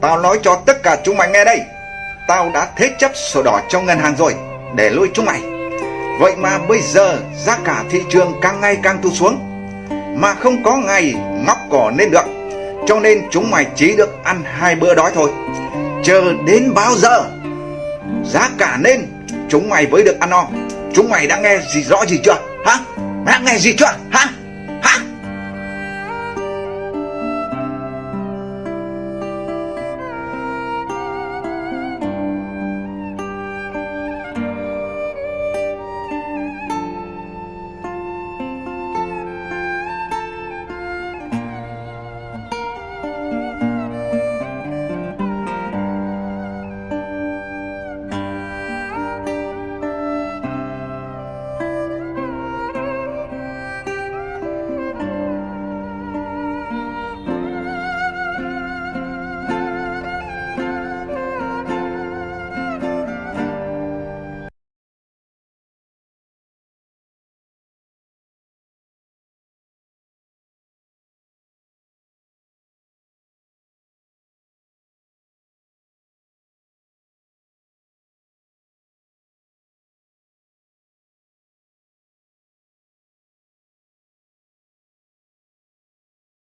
Tao nói cho tất cả chúng mày nghe đây. Tao đã thế chấp sổ đỏ cho ngân hàng rồi để lôi chúng mày. Vậy mà bây giờ giá cả thị trường càng ngày càng tụt xuống, mà không có ngày ngóc cỏ lên được. Cho nên chúng mày chỉ được ăn 2 bữa đói thôi. Chờ đến bao giờ giá cả lên chúng mày mới được ăn no. Chúng mày đã nghe gì rõ gì chưa hả? Đã nghe gì chưa hả?